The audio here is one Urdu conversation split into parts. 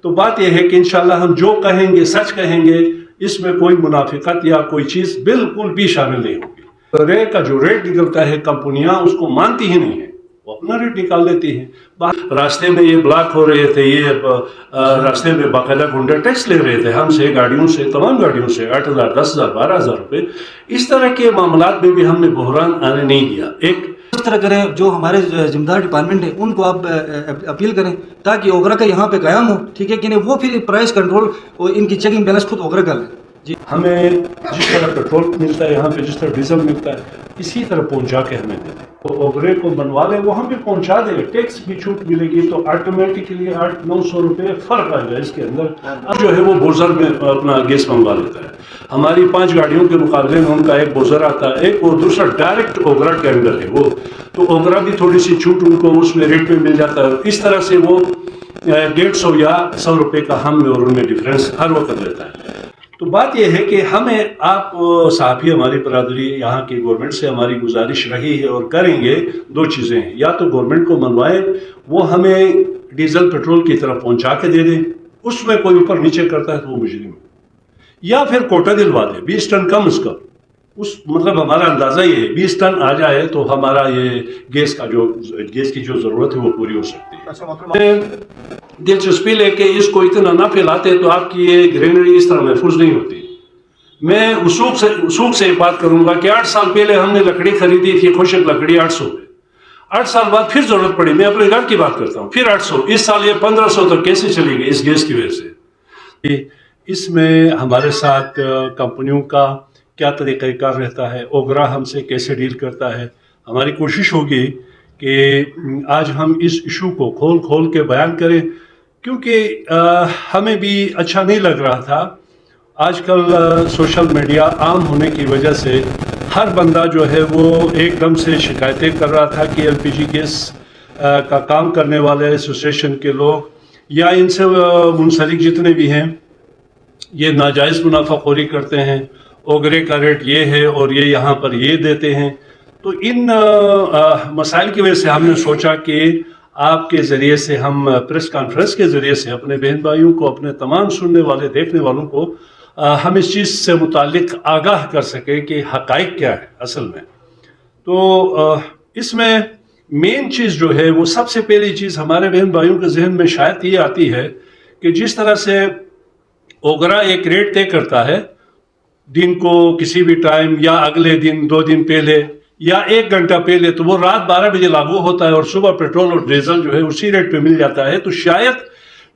تو بات یہ ہے کہ انشاءاللہ ہم جو کہیں گے سچ کہیں گے، اس میں کوئی منافقت یا کوئی چیز بالکل بھی شامل نہیں ہوگی۔ رے کا جو ریٹ نکلتا ہے کمپنیاں اس کو مانتی ہی نہیں ہیں، وہ اپنا ریٹ نکال دیتی ہیں۔ راستے میں یہ بلاک ہو رہے تھے، یہ راستے میں باقاعدہ گنڈا ٹیکس لے رہے تھے ہم سے، گاڑیوں سے، تمام گاڑیوں سے 8,000 10,000 12,000 روپے۔ اس طرح کے معاملات میں بھی ہم نے بحران آنے نہیں دیا۔ ایک اس طرح کریں، جو ہمارے ذمہ دار ڈپارٹمنٹ ہے ان کو آپ اپیل کریں تاکہ اوگرا کا یہاں پہ قیام ہو، ٹھیک ہے کہ نہیں، وہ پھر پرائس کنٹرول اور ان کی چیکنگ بیلنس خود اوگرا کر لیں۔ جی، ہمیں جس طرح پیٹرول ملتا ہے یہاں پہ، جس طرح ڈیزل ملتا ہے، اسی طرح پہنچا کے ہمیں دے دیں۔ تو اوگرے کو بنوا لیں، وہ ہم بھی پہنچا دیں گے، ٹیکس بھی چھوٹ ملے گی تو آٹومیٹکلی 800-900 روپے فرق آئے گا اس کے اندر۔ اب جو ہے وہ بوزر میں اپنا گیس منگوا لیتا ہے۔ ہماری 5 گاڑیوں کے مقابلے میں ان کا ایک بوزر آتا ہے، ایک وہ دوسرا ڈائریکٹ اوگرا کے اندر ہے وہ، تو اوگرا بھی تھوڑی سی چھوٹ ان کو اس میں ریٹ میں مل جاتا ہے۔ اس طرح سے وہ 150 یا 100 روپے کا ہم میں اور ان میں ڈفرینس ہر وقت رہتا ہے۔ تو بات یہ ہے کہ ہمیں آپ صحافی ہماری برادری یہاں کی گورنمنٹ سے ہماری گزارش رہی ہے اور کریں گے، 2 چیزیں ہیں، یا تو گورنمنٹ کو منوائیں، وہ ہمیں ڈیزل پیٹرول کی طرف پہنچا کے دے دیں، اس میں کوئی اوپر نیچے کرتا ہے تو وہ مجرم ہے، یا پھر کوٹا دلوا دے 20 ٹن کم از کم۔ مطلب ہمارا اندازہ یہ ہے 20 ٹن آ جائے تو ہمارا یہ گیس کی جو ضرورت ہے وہ پوری ہو سکتی ہے۔ دلچسپی لے کے اس کو اتنا نہ پھیلاتے تو آپ کی یہ گرینری اس طرح محفوظ نہیں ہوتی۔ میں اصول سے بات کروں گا کہ 8 سال پہلے ہم نے لکڑی خریدی تھی، خشک لکڑی 800 پہ، 8 سال بعد پھر ضرورت پڑی، میں اپنے گھر کی بات کرتا ہوں، پھر 800، اس سال یہ 1500 تک کیسے چلی گئی اس گیس کی وجہ سے۔ اس میں ہمارے ساتھ کمپنیوں کا کیا طریقہ کار رہتا ہے، اوگرا ہم سے کیسے ڈیل کرتا ہے۔ ہماری کوشش ہوگی کہ آج ہم اس ایشو کو کھول کے بیان کریں، کیونکہ ہمیں بھی اچھا نہیں لگ رہا تھا۔ آج کل سوشل میڈیا عام ہونے کی وجہ سے ہر بندہ جو ہے وہ ایک دم سے شکایتیں کر رہا تھا کہ LPG گیس کا کام کرنے والے ایسوسیشن کے لوگ یا ان سے منسلک جتنے بھی ہیں یہ ناجائز منافع خوری کرتے ہیں، اوگرے کا ریٹ یہ ہے اور یہ یہاں پر یہ دیتے ہیں۔ تو ان مسائل کی وجہ سے ہم نے سوچا کہ آپ کے ذریعے سے ہم پریس کانفرنس کے ذریعے سے اپنے بہن بھائیوں کو، اپنے تمام سننے والے دیکھنے والوں کو ہم اس چیز سے متعلق آگاہ کر سکیں کہ حقائق کیا ہے اصل میں۔ تو اس میں مین چیز جو ہے وہ سب سے پہلی چیز ہمارے بہن بھائیوں کے ذہن میں شاید یہ آتی ہے کہ جس طرح سے اوگرا ایک ریٹ طے کرتا ہے دن کو کسی بھی ٹائم، یا اگلے دن 2 دن پہلے یا 1 گھنٹہ پہلے، تو وہ رات 12 بجے لاگو ہوتا ہے اور صبح پیٹرول اور ڈیزل جو ہے اسی ریٹ پہ مل جاتا ہے۔ تو شاید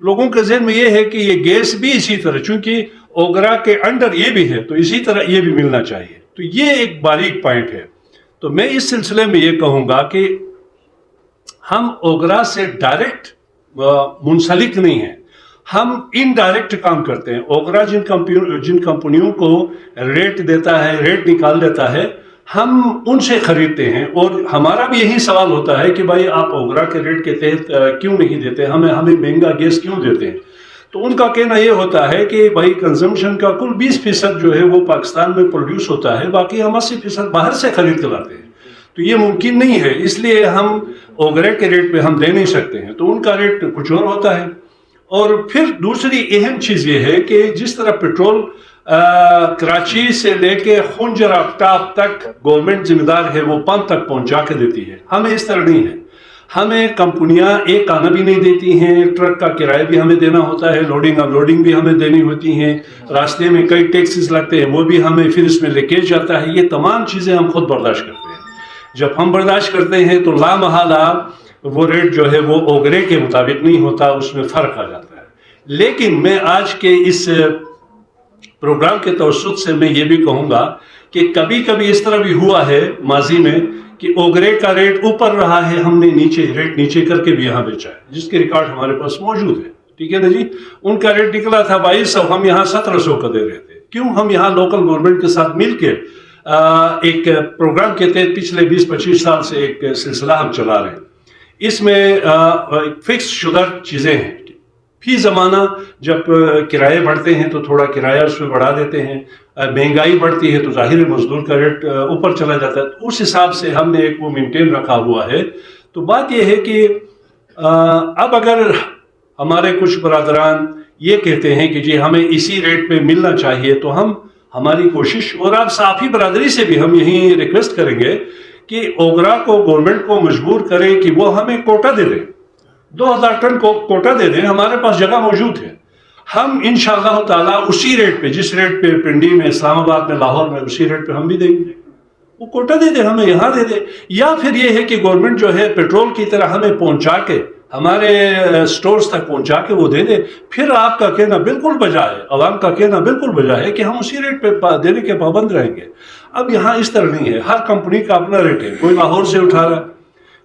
لوگوں کے ذہن میں یہ ہے کہ یہ گیس بھی اسی طرح، چونکہ اوگرا کے انڈر یہ بھی ہے تو اسی طرح یہ بھی ملنا چاہیے۔ تو یہ ایک باریک پوائنٹ ہے۔ تو میں اس سلسلے میں یہ کہوں گا کہ ہم اوگرا سے ڈائریکٹ منسلک نہیں ہیں، ہم انڈائریکٹ کام کرتے ہیں۔ اوگرا جن کمپنیوں کو ریٹ دیتا ہے، ریٹ نکال دیتا ہے، ہم ان سے خریدتے ہیں، اور ہمارا بھی یہی سوال ہوتا ہے کہ بھائی آپ اوگرا کے ریٹ کے تحت کیوں نہیں دیتے، ہمیں مہنگا گیس کیوں دیتے ہیں؟ تو ان کا کہنا یہ ہوتا ہے کہ بھائی کنزمپشن کا کل 20% جو ہے وہ پاکستان میں پروڈیوس ہوتا ہے، باقی ہم 80% باہر سے خرید کے لاتے ہیں، تو یہ ممکن نہیں ہے، اس لیے ہم اوگرے کے ریٹ پہ ہم دے نہیں سکتے ہیں، تو ان کا ریٹ کچھ اور ہوتا ہے۔ اور پھر دوسری اہم چیز یہ ہے کہ جس طرح پیٹرول کراچی سے لے کے خنجر آفتاب تک گورنمنٹ ذمہ دار ہے، وہ پمپ تک پہنچا کے دیتی ہے، ہمیں اس طرح نہیں ہے۔ ہمیں کمپنیاں ایک آنا بھی نہیں دیتی ہیں، ٹرک کا کرایہ بھی ہمیں دینا ہوتا ہے، لوڈنگ ان لوڈنگ بھی ہمیں دینی ہوتی ہیں، راستے میں کئی ٹیکسز لگتے ہیں وہ بھی ہمیں، پھر اس میں لیکیج جاتا ہے، یہ تمام چیزیں ہم خود برداشت کرتے ہیں۔ جب ہم برداشت کرتے ہیں تو لامحالہ وہ ریٹ جو ہے وہ اوگرے کے مطابق نہیں ہوتا، اس میں فرق آ جاتا ہے۔ لیکن میں آج کے اس پروگرام کے توسط سے میں یہ بھی کہوں گا کہ کبھی کبھی اس طرح بھی ہوا ہے ماضی میں کہ اوگرے کا ریٹ اوپر رہا ہے، ہم نے ریٹ نیچے کر کے بھی یہاں بیچا ہے، جس کے ریکارڈ ہمارے پاس موجود ہے، ٹھیک ہے نا جی۔ ان کا ریٹ نکلا تھا 2200، ہم یہاں 1700 کا دے رہے تھے۔ کیوں؟ ہم یہاں لوکل گورنمنٹ کے ساتھ مل کے ایک پروگرام کے تحت پچھلے 20-25 سال سے ایک سلسلہ ہم چلا رہے ہیں۔ اس میں فکس شدہ چیزیں ہیں، فی زمانہ جب کرائے بڑھتے ہیں تو تھوڑا کرایہ اس میں بڑھا دیتے ہیں، مہنگائی بڑھتی ہے تو ظاہر مزدور کا ریٹ اوپر چلا جاتا ہے، اس حساب سے ہم نے ایک وہ مینٹین رکھا ہوا ہے۔ تو بات یہ ہے کہ اب اگر ہمارے کچھ برادران یہ کہتے ہیں کہ جی ہمیں اسی ریٹ پہ ملنا چاہیے، تو ہماری کوشش، اور آپ صافی برادری سے بھی ہم یہی ریکویسٹ کریں گے کہ اوگرا کو، گورنمنٹ کو مجبور کریں کہ وہ ہمیں کوٹا دے دیں، 2000 ٹن کو کوٹا دے دیں، ہمارے پاس جگہ موجود ہے، ہم انشاءاللہ تعالیٰ اسی ریٹ پہ، جس ریٹ پہ پنڈی میں، اسلام آباد میں، لاہور میں، اسی ریٹ پہ ہم بھی دیں گے، وہ کوٹا دے دے، ہمیں یہاں دے دے. یا پھر یہ ہے کہ گورنمنٹ جو ہے پیٹرول کی طرح ہمیں پہنچا کے، ہمارے سٹورز تک پہنچا کے وہ دے دے. پھر آپ کا کہنا بالکل بجا ہے، عوام کا کہنا بالکل بجا ہے کہ ہم اسی ریٹ پہ دینے کے پابند رہیں گے. اب یہاں اس طرح نہیں ہے، ہر کمپنی کا اپنا ریٹ ہے، کوئی لاہور سے اٹھا رہا ہے،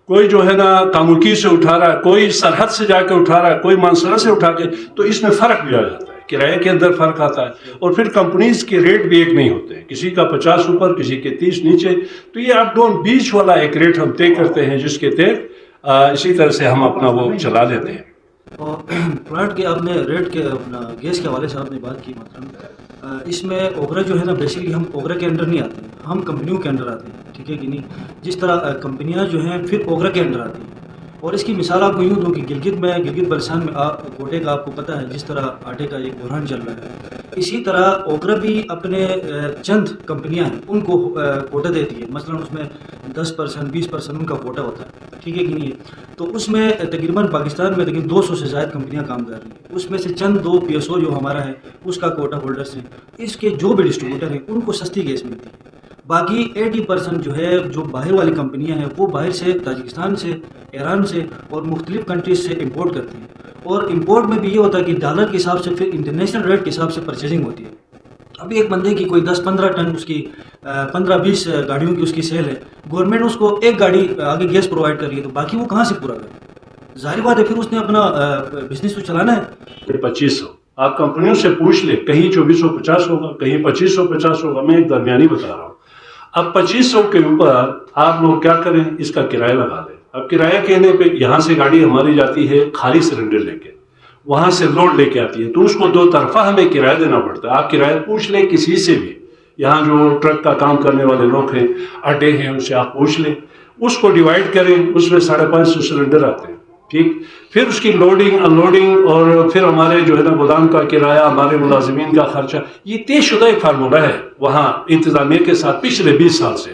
کوئی جو ہے نا کامرکی سے اٹھا رہا ہے، کوئی سرحد سے جا کے اٹھا رہا ہے، کوئی مانسرا سے اٹھا کے، تو اس میں فرق بھی آ جاتا ہے، کرایے کے اندر فرق آتا ہے، اور پھر کمپنیز کے ریٹ بھی ایک نہیں ہوتے ہیں، کسی کا 50 اوپر، کسی کے 30 نیچے. تو یہ اپ ڈاؤن بیچ والا ایک ریٹ ہم طے کرتے ہیں، جس کے تحت اسی طرح سے ہم اپنا وہ چلا لیتے ہیں. اور پلانٹ کے آپ نے ریٹ کے اپنا گیس کے حوالے سے آپ نے بات کی، مطلب اس میں اوگرا جو ہے نا، بیسیکلی ہم اوگرا کے انڈر نہیں آتے ہیں، ہم کمپنیوں کے انڈر آتے ہیں، ٹھیک ہے کہ نہیں. جس طرح کمپنیاں جو ہیں پھر اوگرا کے انڈر آتی ہیں. اور اس کی مثال آپ کو یوں دوں کہ گلگت بلتستان میں کوٹے کا آپ کو پتہ ہے، جس طرح آٹے کا ایک بحران چل رہا ہے، اسی طرح اوگرا بھی اپنے چند کمپنیاں ہیں ان کو کوٹا دیتی ہے. مثلا اس میں 10% 20% ان کا کوٹا ہوتا ہے، ٹھیک ہے کہ نہیں. تو اس میں تقریباً پاکستان میں لیکن 200 سے زائد کمپنیاں کام کر رہی ہیں. اس میں سے چند 2 PSO جو ہمارا ہے اس کا کوٹا ہولڈرس ہیں. اس کے جو بھی ڈسٹریبیوٹر ہیں ان کو سستی گیس ملتی ہے. باقی 80% جو ہے، جو باہر والی کمپنیاں ہیں، وہ باہر سے، تاجکستان سے، ایران سے اور مختلف کنٹریز سے امپورٹ کرتی ہیں. اور امپورٹ میں بھی یہ ہوتا ہے کہ ڈالر کے حساب سے پھر انٹرنیشنل ریٹ کے حساب سے پرچیزنگ ہوتی ہے. ابھی ایک بندے کی کوئی 10-15 ٹن، اس کی 15-20 گاڑیوں کی اس کی سیل ہے، گورنمنٹ اس کو ایک گاڑی آگے گیس پرووائڈ کر رہی ہے، تو باقی وہ کہاں سے پورا کرے؟ ظاہر بات ہے پھر اس نے اپنا بزنس تو چلانا ہے. 2500 آپ کمپنیوں سے پوچھ لیں، کہیں 2450 ہوگا، کہیں 2550 ہوگا. میں ایک درمیانی بتا رہا ہوں. اب 2500 کے اوپر آپ لوگ کیا کریں، اس کا کرایہ لگا دیں. اب کرایہ کہنے پہ یہاں سے گاڑی ہماری جاتی ہے خالی سلنڈر لے کے، وہاں سے لوڈ لے کے آتی ہے، تو اس کو 2 طرفہ ہمیں کرایہ دینا پڑتا ہے. آپ کرایہ پوچھ لیں کسی سے بھی، یہاں جو ٹرک کا کام کرنے والے لوگ ہیں، اڈے ہیں، ان سے آپ پوچھ لیں، اس کو ڈیوائڈ کریں، اس میں 550 سلنڈر آتے ہیں. ٹھیک، پھر اس کی لوڈنگ ان لوڈنگ، اور پھر ہمارے جو ہے نا گودام کا کرایہ، ہمارے ملازمین کا خرچہ، یہ طے شدہ ایک فارمولہ ہے وہاں انتظامیہ کے ساتھ پچھلے 20 سال سے.